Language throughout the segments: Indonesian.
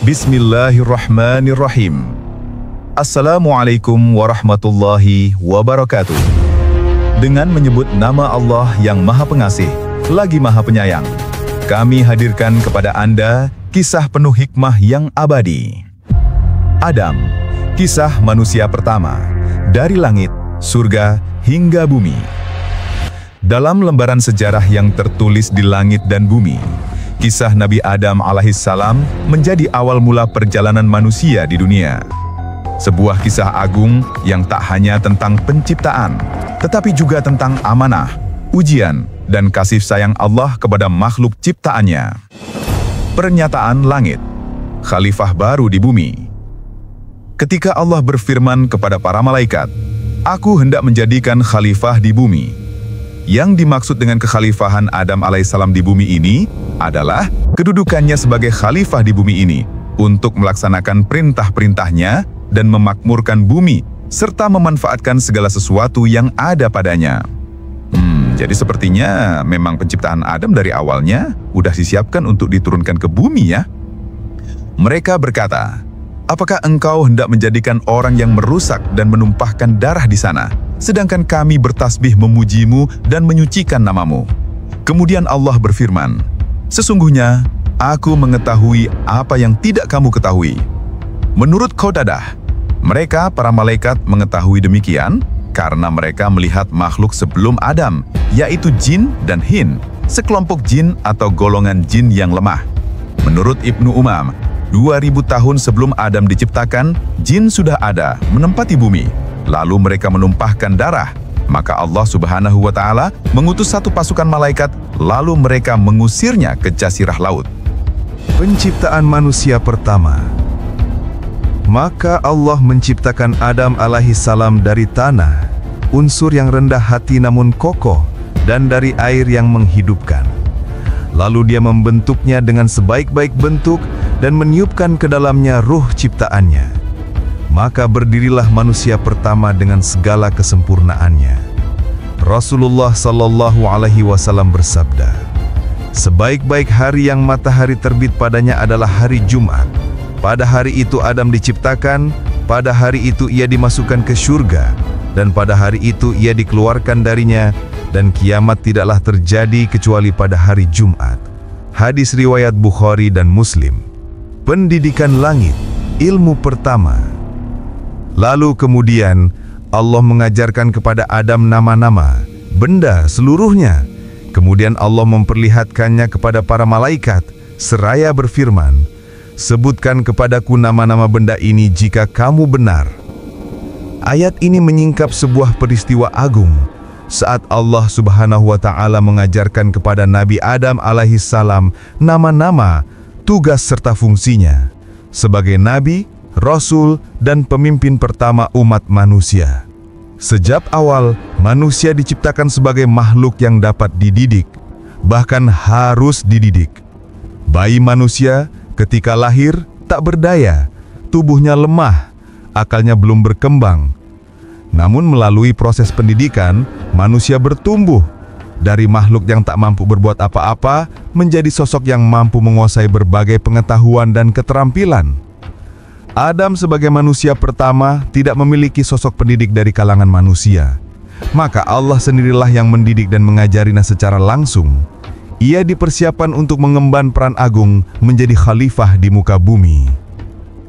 Bismillahirrahmanirrahim. Assalamualaikum warahmatullahi wabarakatuh. Dengan menyebut nama Allah yang Maha Pengasih, lagi Maha Penyayang, kami hadirkan kepada Anda kisah penuh hikmah yang abadi. Adam, kisah manusia pertama, dari langit, surga, hingga bumi. Dalam lembaran sejarah yang tertulis di langit dan bumi, kisah Nabi Adam alaihissalam menjadi awal mula perjalanan manusia di dunia. Sebuah kisah agung yang tak hanya tentang penciptaan, tetapi juga tentang amanah, ujian, dan kasih sayang Allah kepada makhluk ciptaannya. Pernyataan langit, khalifah baru di bumi. Ketika Allah berfirman kepada para malaikat, "Aku hendak menjadikan khalifah di bumi." Yang dimaksud dengan kekhalifahan Adam alaihissalam di bumi ini adalah kedudukannya sebagai khalifah di bumi ini untuk melaksanakan perintah-perintahnya dan memakmurkan bumi serta memanfaatkan segala sesuatu yang ada padanya. Jadi sepertinya memang penciptaan Adam dari awalnya udah disiapkan untuk diturunkan ke bumi ya. Mereka berkata, "Apakah engkau hendak menjadikan orang yang merusak dan menumpahkan darah di sana? Sedangkan kami bertasbih memujimu dan menyucikan namamu." Kemudian Allah berfirman, "Sesungguhnya aku mengetahui apa yang tidak kamu ketahui." Menurut Qatadah, mereka para malaikat mengetahui demikian karena mereka melihat makhluk sebelum Adam, yaitu jin dan hin, sekelompok jin atau golongan jin yang lemah. Menurut Ibnu Umam, 2000 tahun sebelum Adam diciptakan, jin sudah ada menempati bumi. Lalu mereka menumpahkan darah, maka Allah Subhanahu wa Ta'ala mengutus satu pasukan malaikat, lalu mereka mengusirnya ke jazirah laut. Penciptaan manusia pertama. Maka Allah menciptakan Adam alaihissalam dari tanah, unsur yang rendah hati namun kokoh, dan dari air yang menghidupkan. Lalu Dia membentuknya dengan sebaik-baik bentuk dan meniupkan ke dalamnya ruh ciptaannya. Maka berdirilah manusia pertama dengan segala kesempurnaannya. Rasulullah Sallallahu Alaihi Wasallam bersabda, "Sebaik-baik hari yang matahari terbit padanya adalah hari Jumat. Pada hari itu Adam diciptakan, pada hari itu ia dimasukkan ke surga, dan pada hari itu ia dikeluarkan darinya, dan kiamat tidaklah terjadi kecuali pada hari Jumat." Hadis riwayat Bukhari dan Muslim. Pendidikan langit, ilmu pertama. Lalu kemudian Allah mengajarkan kepada Adam nama-nama, benda seluruhnya. Kemudian Allah memperlihatkannya kepada para malaikat, seraya berfirman, "Sebutkan kepadaku nama-nama benda ini jika kamu benar." Ayat ini menyingkap sebuah peristiwa agung saat Allah Subhanahu wa Ta'ala mengajarkan kepada Nabi Adam alaihissalam nama-nama, tugas serta fungsinya sebagai nabi, rasul, dan pemimpin pertama umat manusia. Sejak awal, manusia diciptakan sebagai makhluk yang dapat dididik, bahkan harus dididik. Bayi manusia ketika lahir tak berdaya, tubuhnya lemah, akalnya belum berkembang. Namun melalui proses pendidikan, manusia bertumbuh dari makhluk yang tak mampu berbuat apa-apa menjadi sosok yang mampu menguasai berbagai pengetahuan dan keterampilan. Adam sebagai manusia pertama tidak memiliki sosok pendidik dari kalangan manusia. Maka Allah sendirilah yang mendidik dan mengajarinya secara langsung. Ia dipersiapkan untuk mengemban peran agung menjadi khalifah di muka bumi.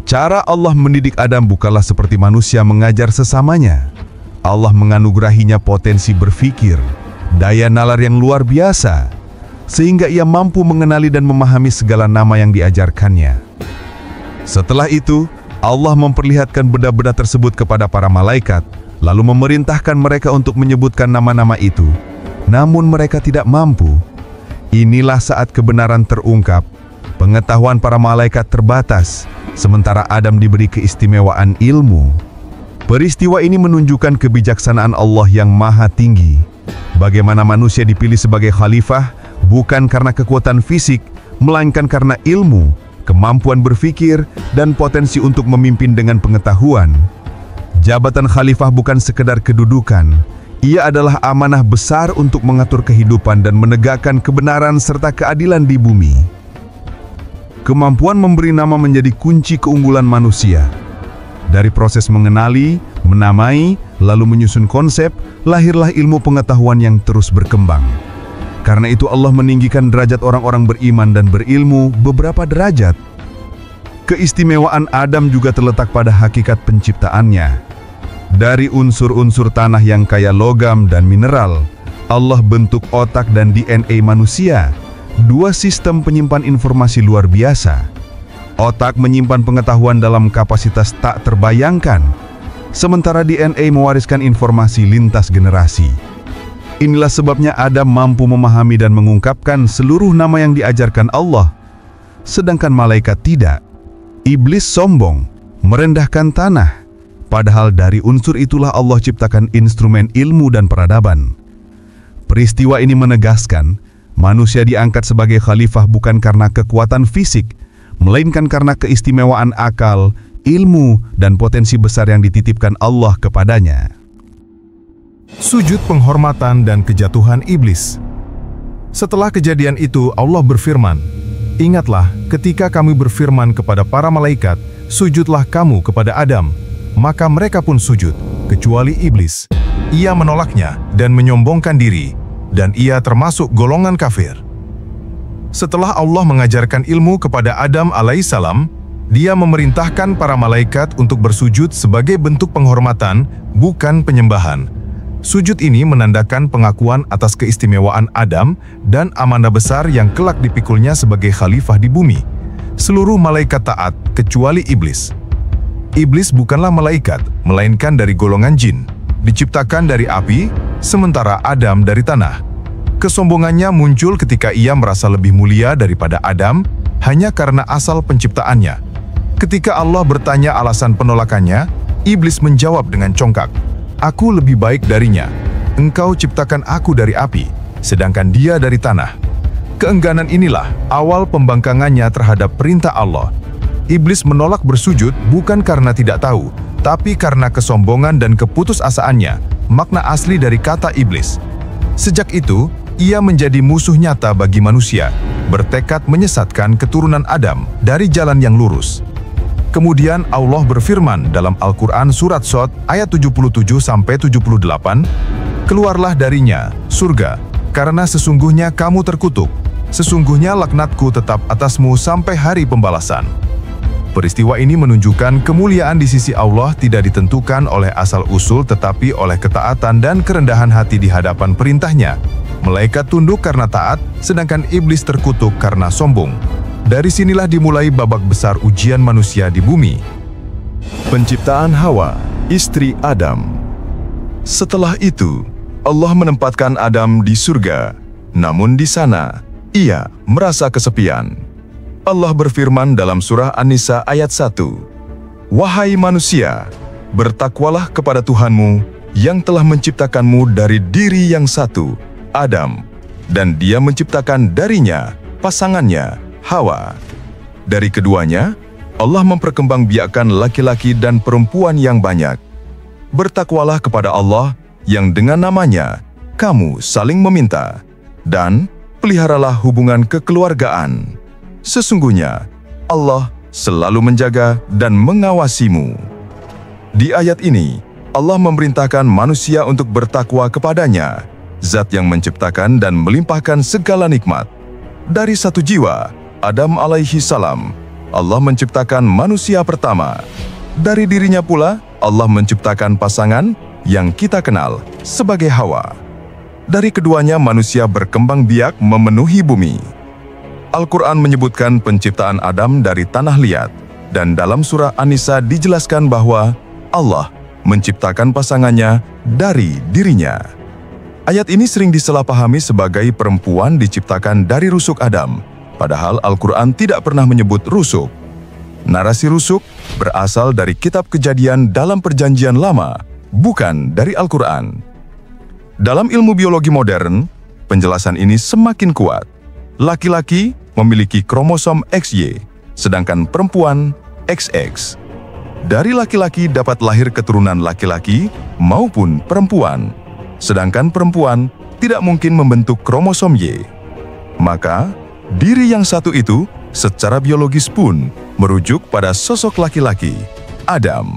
Cara Allah mendidik Adam bukanlah seperti manusia mengajar sesamanya. Allah menganugerahinya potensi berpikir, daya nalar yang luar biasa, sehingga ia mampu mengenali dan memahami segala nama yang diajarkannya. Setelah itu, Allah memperlihatkan benda-benda tersebut kepada para malaikat, lalu memerintahkan mereka untuk menyebutkan nama-nama itu. Namun mereka tidak mampu. Inilah saat kebenaran terungkap. Pengetahuan para malaikat terbatas, sementara Adam diberi keistimewaan ilmu. Peristiwa ini menunjukkan kebijaksanaan Allah yang maha tinggi. Bagaimana manusia dipilih sebagai khalifah bukan karena kekuatan fisik, melainkan karena ilmu, kemampuan berpikir, dan potensi untuk memimpin dengan pengetahuan. Jabatan khalifah bukan sekedar kedudukan, ia adalah amanah besar untuk mengatur kehidupan dan menegakkan kebenaran serta keadilan di bumi. Kemampuan memberi nama menjadi kunci keunggulan manusia. Dari proses mengenali, menamai, lalu menyusun konsep, lahirlah ilmu pengetahuan yang terus berkembang. Karena itu Allah meninggikan derajat orang-orang beriman dan berilmu beberapa derajat. Keistimewaan Adam juga terletak pada hakikat penciptaannya. Dari unsur-unsur tanah yang kaya logam dan mineral, Allah bentuk otak dan DNA manusia, dua sistem penyimpan informasi luar biasa. Otak menyimpan pengetahuan dalam kapasitas tak terbayangkan, sementara DNA mewariskan informasi lintas generasi. Inilah sebabnya Adam mampu memahami dan mengungkapkan seluruh nama yang diajarkan Allah, sedangkan malaikat tidak. Iblis sombong, merendahkan tanah, padahal dari unsur itulah Allah ciptakan instrumen ilmu dan peradaban. Peristiwa ini menegaskan, manusia diangkat sebagai khalifah bukan karena kekuatan fisik, melainkan karena keistimewaan akal, ilmu, dan potensi besar yang dititipkan Allah kepadanya. Sujud penghormatan dan kejatuhan iblis. Setelah kejadian itu, Allah berfirman, "Ingatlah ketika kami berfirman kepada para malaikat, sujudlah kamu kepada Adam, maka mereka pun sujud, kecuali iblis. Ia menolaknya dan menyombongkan diri, dan ia termasuk golongan kafir." Setelah Allah mengajarkan ilmu kepada Adam alaihissalam, Dia memerintahkan para malaikat untuk bersujud sebagai bentuk penghormatan, bukan penyembahan. Sujud ini menandakan pengakuan atas keistimewaan Adam dan amanah besar yang kelak dipikulnya sebagai khalifah di bumi. Seluruh malaikat taat, kecuali iblis. Iblis bukanlah malaikat, melainkan dari golongan jin, diciptakan dari api, sementara Adam dari tanah. Kesombongannya muncul ketika ia merasa lebih mulia daripada Adam, hanya karena asal penciptaannya. Ketika Allah bertanya alasan penolakannya, iblis menjawab dengan congkak, "Aku lebih baik darinya. Engkau ciptakan aku dari api, sedangkan dia dari tanah." Keengganan inilah awal pembangkangannya terhadap perintah Allah. Iblis menolak bersujud bukan karena tidak tahu, tapi karena kesombongan dan keputusasaannya, makna asli dari kata iblis. Sejak itu, ia menjadi musuh nyata bagi manusia, bertekad menyesatkan keturunan Adam dari jalan yang lurus. Kemudian Allah berfirman dalam Al-Quran Surat Shad ayat 77-78, "Keluarlah darinya, surga, karena sesungguhnya kamu terkutuk. Sesungguhnya laknatku tetap atasmu sampai hari pembalasan." Peristiwa ini menunjukkan kemuliaan di sisi Allah tidak ditentukan oleh asal-usul tetapi oleh ketaatan dan kerendahan hati di hadapan perintahnya. Malaikat tunduk karena taat, sedangkan iblis terkutuk karena sombong. Dari sinilah dimulai babak besar ujian manusia di bumi. Penciptaan Hawa, istri Adam. Setelah itu, Allah menempatkan Adam di surga. Namun di sana, ia merasa kesepian. Allah berfirman dalam surah An-Nisa ayat 1, "Wahai manusia, bertakwalah kepada Tuhanmu yang telah menciptakanmu dari diri yang satu, Adam, dan Dia menciptakan darinya pasangannya, Hawa. Dari keduanya, Allah memperkembangbiakkan laki-laki dan perempuan yang banyak. Bertakwalah kepada Allah yang dengan namanya kamu saling meminta, dan peliharalah hubungan kekeluargaan. Sesungguhnya Allah selalu menjaga dan mengawasimu." Di ayat ini, Allah memerintahkan manusia untuk bertakwa kepadanya, Zat yang menciptakan dan melimpahkan segala nikmat. Dari satu jiwa, Adam alaihi salam, Allah menciptakan manusia pertama. Dari dirinya pula, Allah menciptakan pasangan yang kita kenal sebagai Hawa. Dari keduanya manusia berkembang biak memenuhi bumi. Al-Quran menyebutkan penciptaan Adam dari tanah liat, dan dalam surah An-Nisa dijelaskan bahwa Allah menciptakan pasangannya dari dirinya. Ayat ini sering disalahpahami sebagai perempuan diciptakan dari rusuk Adam, padahal Al-Quran tidak pernah menyebut rusuk. Narasi rusuk berasal dari kitab Kejadian dalam Perjanjian Lama, bukan dari Al-Quran. Dalam ilmu biologi modern, penjelasan ini semakin kuat. Laki-laki memiliki kromosom XY, sedangkan perempuan XX. Dari laki-laki dapat lahir keturunan laki-laki maupun perempuan, sedangkan perempuan tidak mungkin membentuk kromosom Y. Maka, diri yang satu itu secara biologis pun merujuk pada sosok laki-laki, Adam.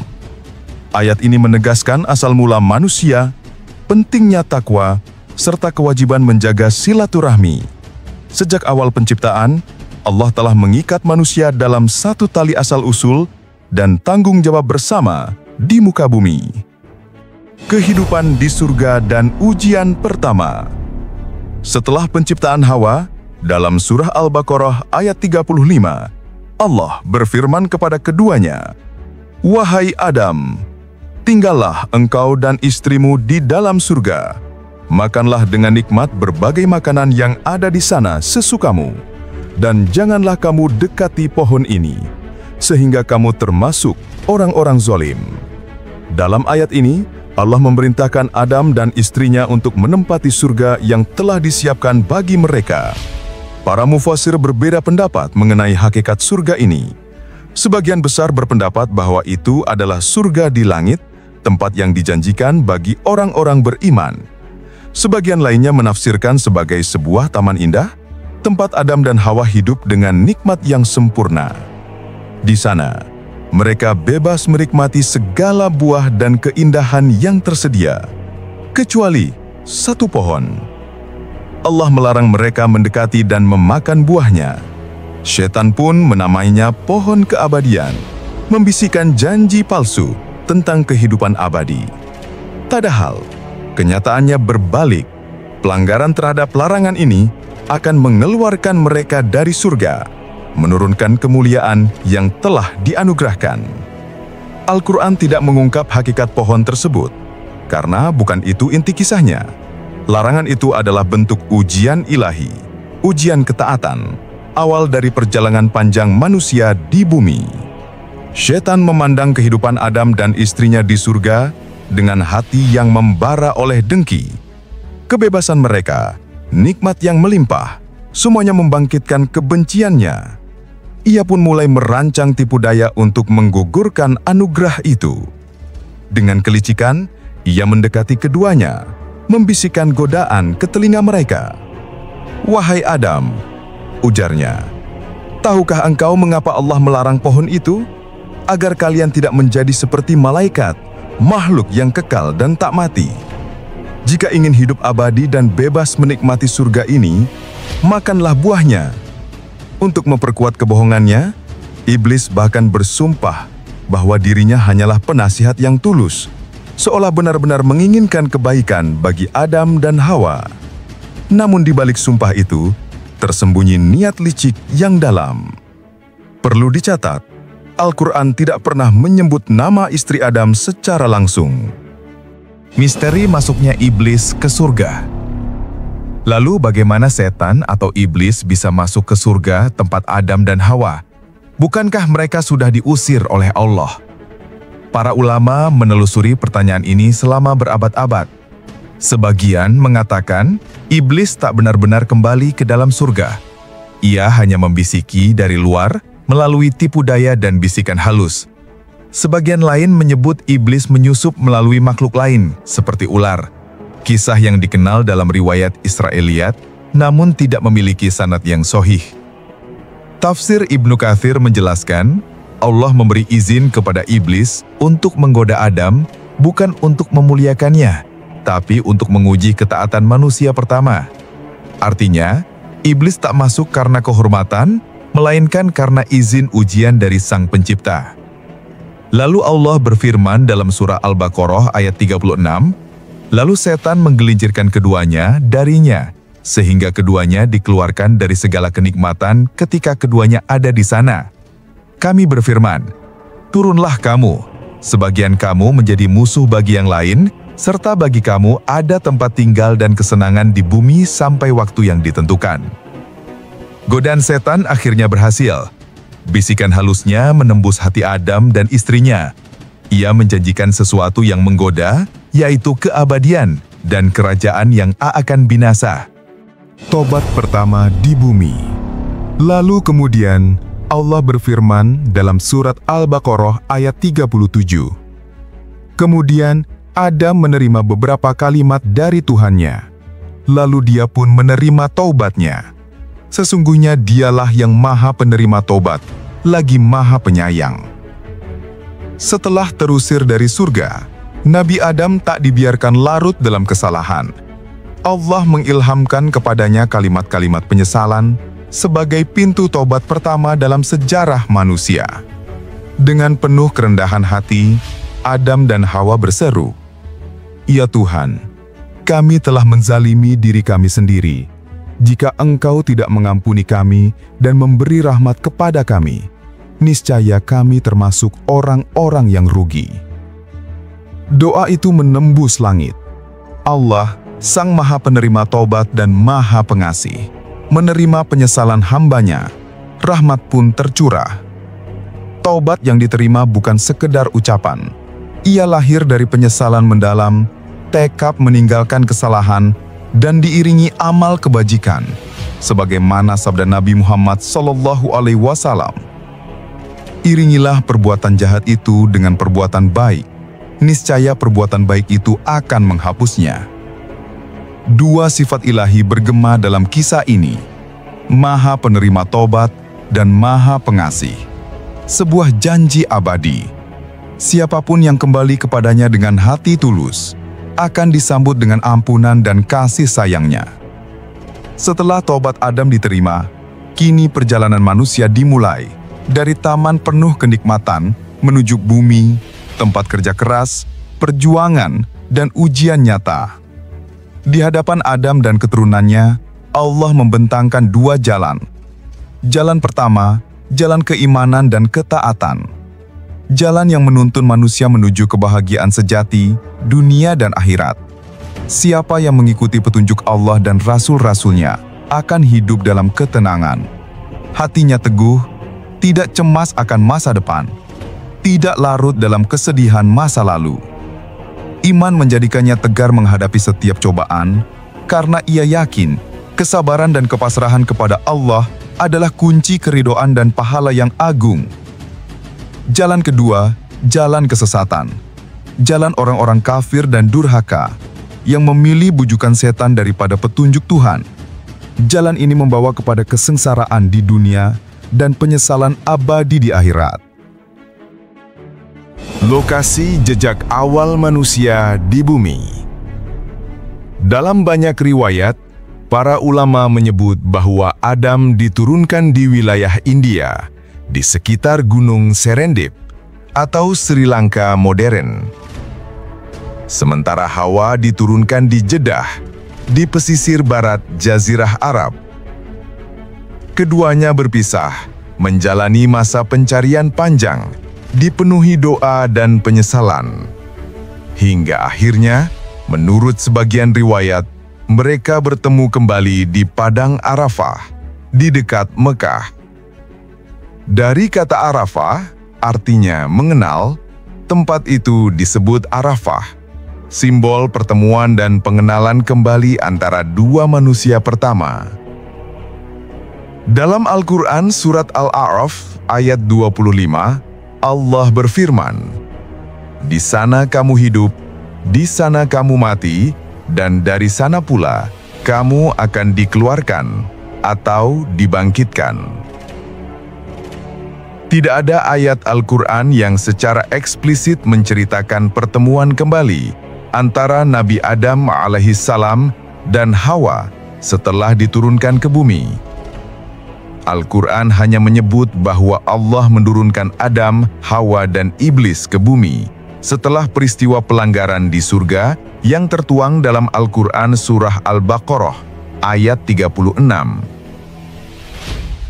Ayat ini menegaskan asal mula manusia, pentingnya takwa, serta kewajiban menjaga silaturahmi. Sejak awal penciptaan, Allah telah mengikat manusia dalam satu tali asal-usul dan tanggung jawab bersama di muka bumi. Kehidupan di surga dan ujian pertama. Setelah penciptaan Hawa, dalam surah Al-Baqarah ayat 35, Allah berfirman kepada keduanya, "Wahai Adam, tinggallah engkau dan istrimu di dalam surga. Makanlah dengan nikmat berbagai makanan yang ada di sana sesukamu, dan janganlah kamu dekati pohon ini, sehingga kamu termasuk orang-orang zalim." Dalam ayat ini, Allah memerintahkan Adam dan istrinya untuk menempati surga yang telah disiapkan bagi mereka. Para mufassir berbeda pendapat mengenai hakikat surga ini. Sebagian besar berpendapat bahwa itu adalah surga di langit, tempat yang dijanjikan bagi orang-orang beriman. Sebagian lainnya menafsirkan sebagai sebuah taman indah, tempat Adam dan Hawa hidup dengan nikmat yang sempurna. Di sana, mereka bebas menikmati segala buah dan keindahan yang tersedia, kecuali satu pohon. Allah melarang mereka mendekati dan memakan buahnya. Setan pun menamainya pohon keabadian, membisikkan janji palsu tentang kehidupan abadi. Padahal, kenyataannya berbalik. Pelanggaran terhadap larangan ini akan mengeluarkan mereka dari surga, menurunkan kemuliaan yang telah dianugerahkan. Al-Quran tidak mengungkap hakikat pohon tersebut, karena bukan itu inti kisahnya. Larangan itu adalah bentuk ujian ilahi, ujian ketaatan, awal dari perjalanan panjang manusia di bumi. Setan memandang kehidupan Adam dan istrinya di surga dengan hati yang membara oleh dengki. Kebebasan mereka, nikmat yang melimpah, semuanya membangkitkan kebenciannya. Ia pun mulai merancang tipu daya untuk menggugurkan anugerah itu. Dengan kelicikan, ia mendekati keduanya, membisikkan godaan ke telinga mereka. "Wahai Adam," ujarnya, "tahukah engkau mengapa Allah melarang pohon itu? Agar kalian tidak menjadi seperti malaikat, makhluk yang kekal dan tak mati. Jika ingin hidup abadi dan bebas menikmati surga ini, makanlah buahnya." Untuk memperkuat kebohongannya, iblis bahkan bersumpah bahwa dirinya hanyalah penasihat yang tulus, seolah benar-benar menginginkan kebaikan bagi Adam dan Hawa. Namun di balik sumpah itu, tersembunyi niat licik yang dalam. Perlu dicatat, Al-Quran tidak pernah menyebut nama istri Adam secara langsung. Misteri masuknya iblis ke surga. Lalu bagaimana setan atau iblis bisa masuk ke surga tempat Adam dan Hawa? Bukankah mereka sudah diusir oleh Allah? Para ulama menelusuri pertanyaan ini selama berabad-abad. Sebagian mengatakan iblis tak benar-benar kembali ke dalam surga. Ia hanya membisiki dari luar melalui tipu daya dan bisikan halus. Sebagian lain menyebut iblis menyusup melalui makhluk lain seperti ular. Kisah yang dikenal dalam riwayat Israiliyat, namun tidak memiliki sanad yang sahih. Tafsir Ibnu Katsir menjelaskan, Allah memberi izin kepada iblis untuk menggoda Adam, bukan untuk memuliakannya, tapi untuk menguji ketaatan manusia pertama. Artinya, iblis tak masuk karena kehormatan, melainkan karena izin ujian dari Sang Pencipta. Lalu Allah berfirman dalam surah Al-Baqarah ayat 36, "Lalu setan menggelincirkan keduanya darinya, sehingga keduanya dikeluarkan dari segala kenikmatan ketika keduanya ada di sana. Kami berfirman, turunlah kamu, sebagian kamu menjadi musuh bagi yang lain, serta bagi kamu ada tempat tinggal dan kesenangan di bumi sampai waktu yang ditentukan." Godaan setan akhirnya berhasil. Bisikan halusnya menembus hati Adam dan istrinya. Ia menjanjikan sesuatu yang menggoda, yaitu keabadian dan kerajaan yang akan binasa. Tobat pertama di bumi. Lalu kemudian Allah berfirman dalam surat Al-Baqarah ayat 37. Kemudian Adam menerima beberapa kalimat dari Tuhannya. Lalu dia pun menerima taubatnya. Sesungguhnya Dialah yang Maha Penerima Tobat, lagi Maha Penyayang. Setelah terusir dari surga, Nabi Adam tak dibiarkan larut dalam kesalahan. Allah mengilhamkan kepadanya kalimat-kalimat penyesalan sebagai pintu tobat pertama dalam sejarah manusia. Dengan penuh kerendahan hati, Adam dan Hawa berseru, "Ya Tuhan, kami telah menzalimi diri kami sendiri. Jika Engkau tidak mengampuni kami dan memberi rahmat kepada kami, niscaya kami termasuk orang-orang yang rugi." Doa itu menembus langit. Allah, Sang Maha Penerima Tobat dan Maha Pengasih, menerima penyesalan hamba-Nya. Rahmat pun tercurah. Taubat yang diterima bukan sekedar ucapan. Ia lahir dari penyesalan mendalam, tekad meninggalkan kesalahan, dan diiringi amal kebajikan, sebagaimana sabda Nabi Muhammad SAW. Iringilah perbuatan jahat itu dengan perbuatan baik, niscaya perbuatan baik itu akan menghapusnya. Dua sifat ilahi bergema dalam kisah ini, Maha Penerima Tobat dan Maha Pengasih. Sebuah janji abadi. Siapapun yang kembali kepadanya dengan hati tulus, akan disambut dengan ampunan dan kasih sayangnya. Setelah tobat Adam diterima, kini perjalanan manusia dimulai dari taman penuh kenikmatan menuju bumi, tempat kerja keras, perjuangan, dan ujian nyata. Di hadapan Adam dan keturunannya, Allah membentangkan dua jalan. Jalan pertama, jalan keimanan dan ketaatan. Jalan yang menuntun manusia menuju kebahagiaan sejati, dunia dan akhirat. Siapa yang mengikuti petunjuk Allah dan Rasul-Rasulnya akan hidup dalam ketenangan. Hatinya teguh, tidak cemas akan masa depan, tidak larut dalam kesedihan masa lalu. Iman menjadikannya tegar menghadapi setiap cobaan, karena ia yakin kesabaran dan kepasrahan kepada Allah adalah kunci keridhaan dan pahala yang agung. Jalan kedua, jalan kesesatan. Jalan orang-orang kafir dan durhaka yang memilih bujukan setan daripada petunjuk Tuhan. Jalan ini membawa kepada kesengsaraan di dunia dan penyesalan abadi di akhirat. Lokasi jejak awal manusia di bumi. Dalam banyak riwayat, para ulama menyebut bahwa Adam diturunkan di wilayah India, di sekitar Gunung Serendip atau Sri Lanka modern. Sementara Hawa diturunkan di Jeddah, di pesisir barat Jazirah Arab. Keduanya berpisah, menjalani masa pencarian panjang, dipenuhi doa dan penyesalan. Hingga akhirnya, menurut sebagian riwayat, mereka bertemu kembali di Padang Arafah, di dekat Mekah. Dari kata Arafah, artinya mengenal, tempat itu disebut Arafah, simbol pertemuan dan pengenalan kembali antara dua manusia pertama. Dalam Al-Quran Surat Al-A'raf ayat 25, Allah berfirman, "Di sana kamu hidup, di sana kamu mati, dan dari sana pula kamu akan dikeluarkan atau dibangkitkan." Tidak ada ayat Al-Quran yang secara eksplisit menceritakan pertemuan kembali antara Nabi Adam alaihissalam dan Hawa setelah diturunkan ke bumi. Al-Quran hanya menyebut bahwa Allah menurunkan Adam, Hawa, dan Iblis ke bumi setelah peristiwa pelanggaran di surga yang tertuang dalam Al-Quran Surah Al-Baqarah ayat 36.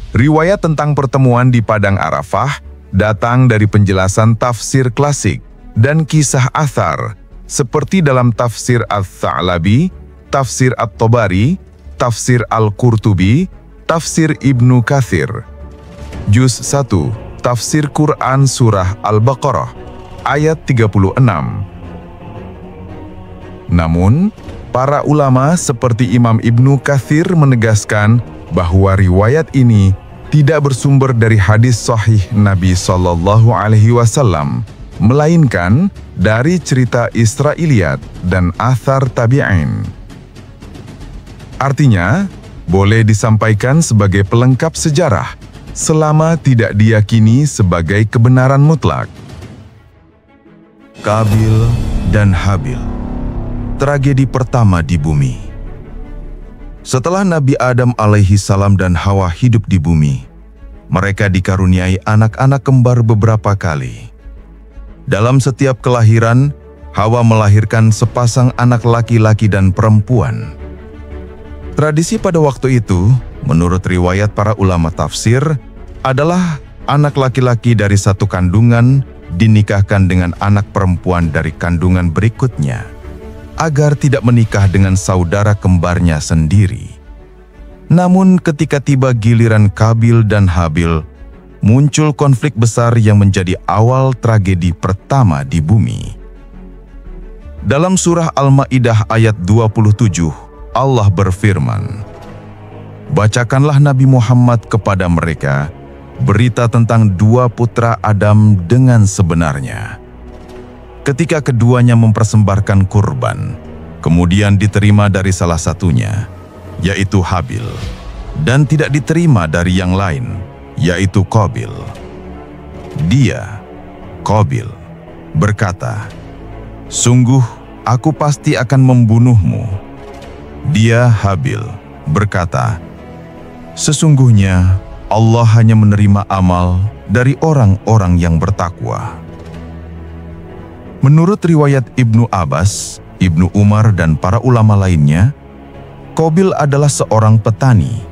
Riwayat tentang pertemuan di Padang Arafah datang dari penjelasan tafsir klasik dan kisah athar, seperti dalam tafsir Al-Tha'labi, tafsir At-Tabari, tafsir Al-Qurtubi, tafsir Ibnu Katsir. Juz 1, tafsir Quran Surah Al-Baqarah, ayat 36. Namun, para ulama seperti Imam Ibnu Katsir menegaskan bahwa riwayat ini tidak bersumber dari hadis sahih Nabi SAW, melainkan dari cerita Israiliyat dan athar tabi'in. Artinya, boleh disampaikan sebagai pelengkap sejarah selama tidak diyakini sebagai kebenaran mutlak. Kabil dan Habil, tragedi pertama di bumi. Setelah Nabi Adam alaihi salam dan Hawa hidup di bumi, mereka dikaruniai anak-anak kembar beberapa kali. Dalam setiap kelahiran, Hawa melahirkan sepasang anak laki-laki dan perempuan. Tradisi pada waktu itu, menurut riwayat para ulama tafsir, adalah anak laki-laki dari satu kandungan dinikahkan dengan anak perempuan dari kandungan berikutnya, agar tidak menikah dengan saudara kembarnya sendiri. Namun ketika tiba giliran Kabil dan Habil, muncul konflik besar yang menjadi awal tragedi pertama di bumi. Dalam surah Al-Maidah ayat 27, Allah berfirman, "Bacakanlah Nabi Muhammad kepada mereka berita tentang dua putra Adam dengan sebenarnya. Ketika keduanya mempersembahkan kurban, kemudian diterima dari salah satunya, yaitu Habil, dan tidak diterima dari yang lain, yaitu Qabil. Dia, Qabil, berkata, 'Sungguh, aku pasti akan membunuhmu.' Dia, Habil, berkata, 'Sesungguhnya Allah hanya menerima amal dari orang-orang yang bertakwa.'" Menurut riwayat Ibnu Abbas, Ibnu Umar dan para ulama lainnya, Qabil adalah seorang petani,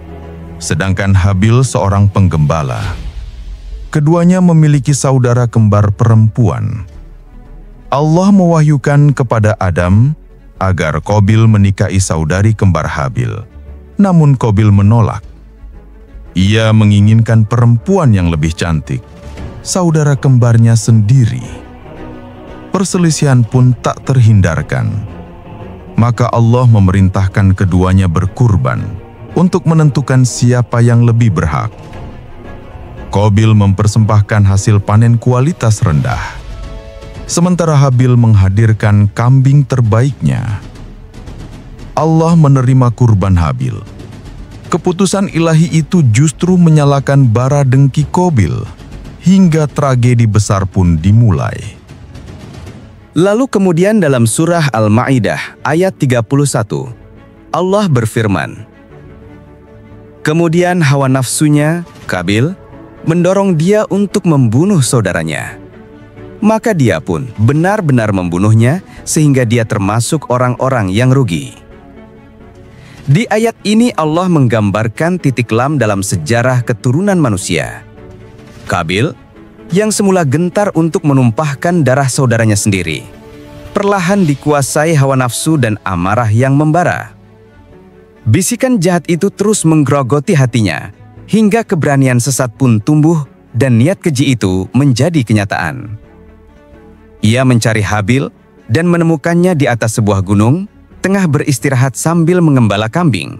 sedangkan Habil seorang penggembala. Keduanya memiliki saudara kembar perempuan. Allah mewahyukan kepada Adam agar Qabil menikahi saudari kembar Habil, namun Qabil menolak. Ia menginginkan perempuan yang lebih cantik, saudara kembarnya sendiri. Perselisihan pun tak terhindarkan. Maka Allah memerintahkan keduanya berkurban untuk menentukan siapa yang lebih berhak. Qabil mempersembahkan hasil panen kualitas rendah, sementara Habil menghadirkan kambing terbaiknya. Allah menerima kurban Habil. Keputusan ilahi itu justru menyalakan bara dengki Qabil, hingga tragedi besar pun dimulai. Lalu kemudian dalam surah Al-Maidah ayat 31, Allah berfirman, "Kemudian hawa nafsunya, Qabil, mendorong dia untuk membunuh saudaranya. Maka dia pun benar-benar membunuhnya sehingga dia termasuk orang-orang yang rugi." Di ayat ini Allah menggambarkan titik lam dalam sejarah keturunan manusia. Qabil, yang semula gentar untuk menumpahkan darah saudaranya sendiri, perlahan dikuasai hawa nafsu dan amarah yang membara. Bisikan jahat itu terus menggerogoti hatinya, hingga keberanian sesat pun tumbuh dan niat keji itu menjadi kenyataan. Ia mencari Habil dan menemukannya di atas sebuah gunung, tengah beristirahat sambil mengembala kambing.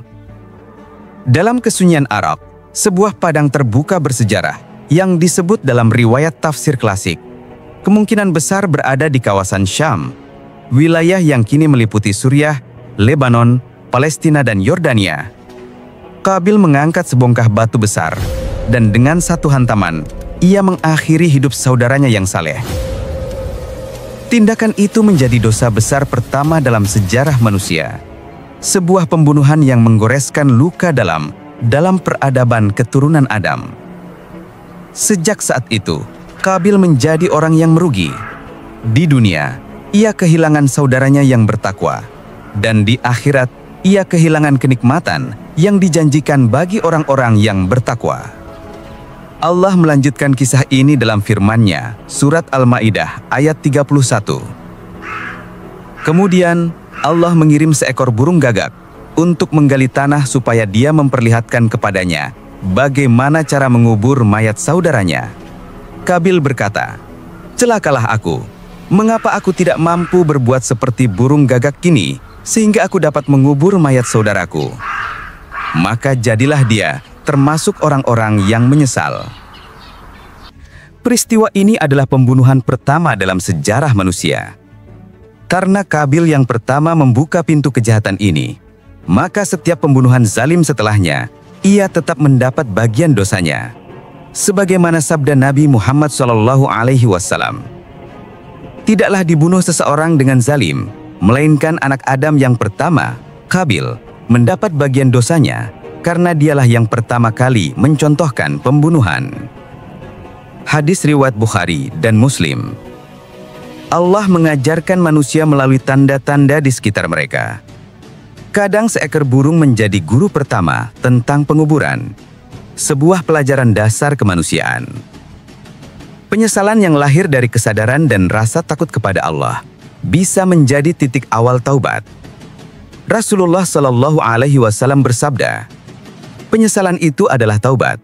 Dalam kesunyian Arab, sebuah padang terbuka bersejarah yang disebut dalam riwayat tafsir klasik, kemungkinan besar berada di kawasan Syam, wilayah yang kini meliputi Suriah, Lebanon, Palestina, dan Yordania. Qabil mengangkat sebongkah batu besar, dan dengan satu hantaman, ia mengakhiri hidup saudaranya yang saleh. Tindakan itu menjadi dosa besar pertama dalam sejarah manusia. Sebuah pembunuhan yang menggoreskan luka dalam peradaban keturunan Adam. Sejak saat itu, Qabil menjadi orang yang merugi. Di dunia, ia kehilangan saudaranya yang bertakwa. Dan di akhirat, ia kehilangan kenikmatan yang dijanjikan bagi orang-orang yang bertakwa. Allah melanjutkan kisah ini dalam firman-Nya, surat Al-Maidah ayat 31. Kemudian Allah mengirim seekor burung gagak untuk menggali tanah supaya dia memperlihatkan kepadanya bagaimana cara mengubur mayat saudaranya. Qabil berkata, "Celakalah aku, mengapa aku tidak mampu berbuat seperti burung gagak ini sehingga aku dapat mengubur mayat saudaraku?" Maka jadilah dia termasuk orang-orang yang menyesal. Peristiwa ini adalah pembunuhan pertama dalam sejarah manusia. Karena Qabil yang pertama membuka pintu kejahatan ini, maka setiap pembunuhan zalim setelahnya, ia tetap mendapat bagian dosanya. Sebagaimana sabda Nabi Muhammad SAW, tidaklah dibunuh seseorang dengan zalim, melainkan anak Adam yang pertama, Qabil, mendapat bagian dosanya, karena dialah yang pertama kali mencontohkan pembunuhan. Hadis riwayat Bukhari dan Muslim. Allah mengajarkan manusia melalui tanda-tanda di sekitar mereka. Kadang seekor burung menjadi guru pertama tentang penguburan, sebuah pelajaran dasar kemanusiaan. Penyesalan yang lahir dari kesadaran dan rasa takut kepada Allah bisa menjadi titik awal taubat. Rasulullah Shallallahu Alaihi Wasallam bersabda, penyesalan itu adalah taubat.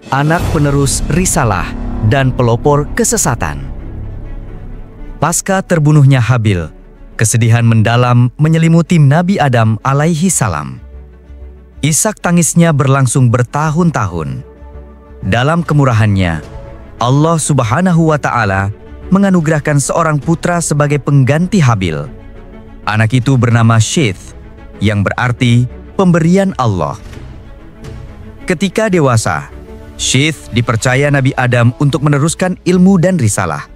Anak penerus risalah dan pelopor kesesatan. Pasca terbunuhnya Habil, kesedihan mendalam menyelimuti Nabi Adam alaihi salam. Isak tangisnya berlangsung bertahun-tahun. Dalam kemurahannya, Allah Subhanahu wa Ta'ala menganugerahkan seorang putra sebagai pengganti Habil. Anak itu bernama Syith, yang berarti pemberian Allah. Ketika dewasa, Syith dipercaya Nabi Adam untuk meneruskan ilmu dan risalah.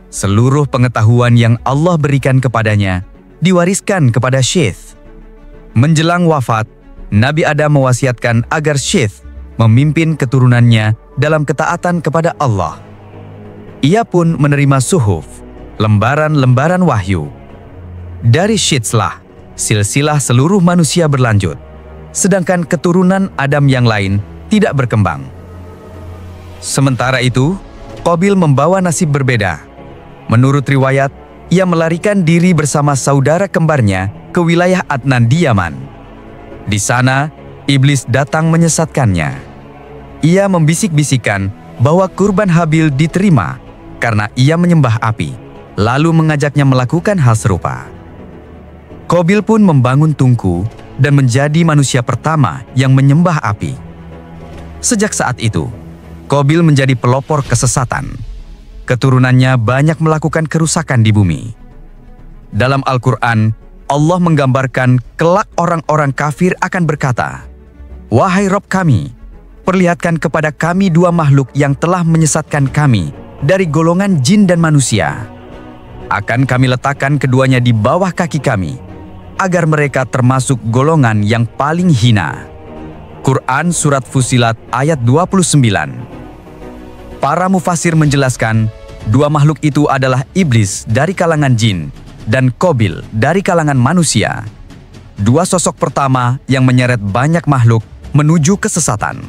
Seluruh pengetahuan yang Allah berikan kepadanya diwariskan kepada Syith. Menjelang wafat, Nabi Adam mewasiatkan agar Syith memimpin keturunannya dalam ketaatan kepada Allah. Ia pun menerima suhuf, lembaran-lembaran wahyu. Dari Syithlah, silsilah seluruh manusia berlanjut, sedangkan keturunan Adam yang lain tidak berkembang. Sementara itu, Qabil membawa nasib berbeda. Menurut riwayat, ia melarikan diri bersama saudara kembarnya ke wilayah Adnan di Yaman. Di sana, iblis datang menyesatkannya. Ia membisik-bisikan bahwa kurban Habil diterima karena ia menyembah api, lalu mengajaknya melakukan hal serupa. Qabil pun membangun tungku dan menjadi manusia pertama yang menyembah api. Sejak saat itu, Qabil menjadi pelopor kesesatan. Keturunannya banyak melakukan kerusakan di bumi. Dalam Al-Quran, Allah menggambarkan kelak orang-orang kafir akan berkata, "Wahai Rob kami, perlihatkan kepada kami dua makhluk yang telah menyesatkan kami dari golongan jin dan manusia. Akan kami letakkan keduanya di bawah kaki kami, agar mereka termasuk golongan yang paling hina." Quran Surat Fusilat ayat 29. Para mufasir menjelaskan, dua makhluk itu adalah iblis dari kalangan jin dan Qabil dari kalangan manusia. Dua sosok pertama yang menyeret banyak makhluk menuju kesesatan.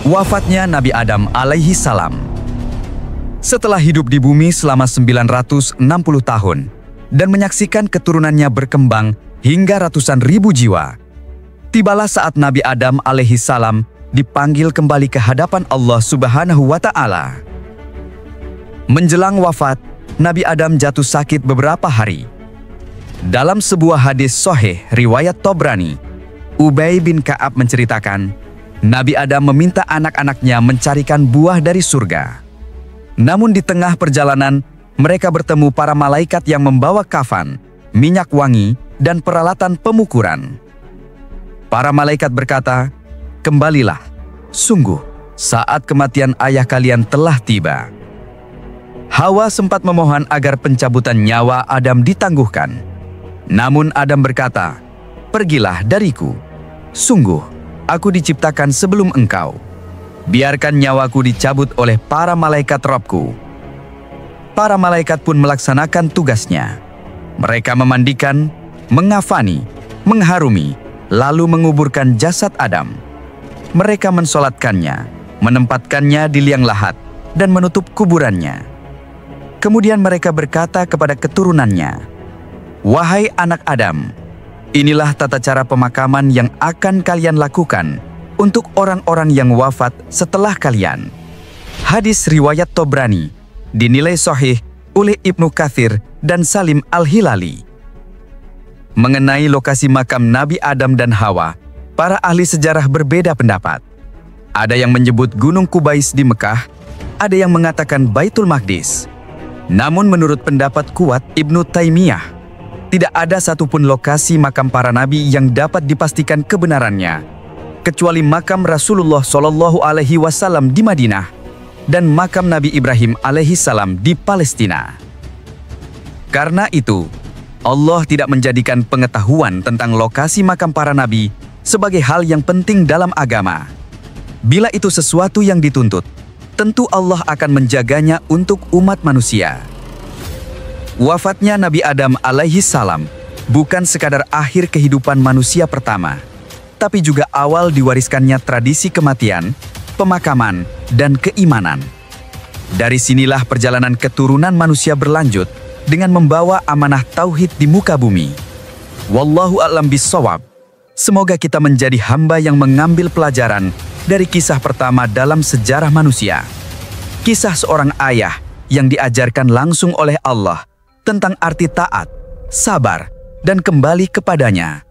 Wafatnya Nabi Adam alaihi salam. Setelah hidup di bumi selama 960 tahun dan menyaksikan keturunannya berkembang hingga ratusan ribu jiwa, tibalah saat Nabi Adam alaihi salam dipanggil kembali ke hadapan Allah Subhanahu wa Ta'ala. Menjelang wafat, Nabi Adam jatuh sakit beberapa hari. Dalam sebuah hadis sahih riwayat Tobrani, Ubay bin Ka'ab menceritakan, Nabi Adam meminta anak-anaknya mencarikan buah dari surga. Namun di tengah perjalanan, mereka bertemu para malaikat yang membawa kafan, minyak wangi, dan peralatan pemukuran. Para malaikat berkata, "Kembalilah, sungguh saat kematian ayah kalian telah tiba." Hawa sempat memohon agar pencabutan nyawa Adam ditangguhkan. Namun Adam berkata, "Pergilah dariku. Sungguh, aku diciptakan sebelum engkau. Biarkan nyawaku dicabut oleh para malaikat Rabbku." Para malaikat pun melaksanakan tugasnya. Mereka memandikan, mengafani, mengharumi, lalu menguburkan jasad Adam. Mereka mensolatkannya, menempatkannya di liang lahat, dan menutup kuburannya. Kemudian mereka berkata kepada keturunannya, "Wahai anak Adam, inilah tata cara pemakaman yang akan kalian lakukan untuk orang-orang yang wafat setelah kalian." Hadis riwayat Tobrani dinilai sahih oleh Ibnu Katsir dan Salim Al-Hilali. Mengenai lokasi makam Nabi Adam dan Hawa, para ahli sejarah berbeda pendapat. Ada yang menyebut Gunung Qubais di Mekah, ada yang mengatakan Baitul Maqdis. Namun menurut pendapat kuat Ibnu Taimiyah, Tidak ada satupun lokasi makam para nabi yang dapat dipastikan kebenarannya, kecuali makam Rasulullah Shallallahu Alaihi Wasallam di Madinah dan makam Nabi Ibrahim alaihissalam di Palestina. Karena itu, Allah tidak menjadikan pengetahuan tentang lokasi makam para nabi sebagai hal yang penting dalam agama. Bila itu sesuatu yang dituntut, tentu Allah akan menjaganya untuk umat manusia. Wafatnya Nabi Adam alaihissalam bukan sekadar akhir kehidupan manusia pertama, tapi juga awal diwariskannya tradisi kematian, pemakaman, dan keimanan. Dari sinilah perjalanan keturunan manusia berlanjut dengan membawa amanah tauhid di muka bumi. Wallahu a'lam bissawab. Semoga kita menjadi hamba yang mengambil pelajaran dari kisah pertama dalam sejarah manusia. Kisah seorang ayah yang diajarkan langsung oleh Allah tentang arti taat, sabar, dan kembali kepadanya.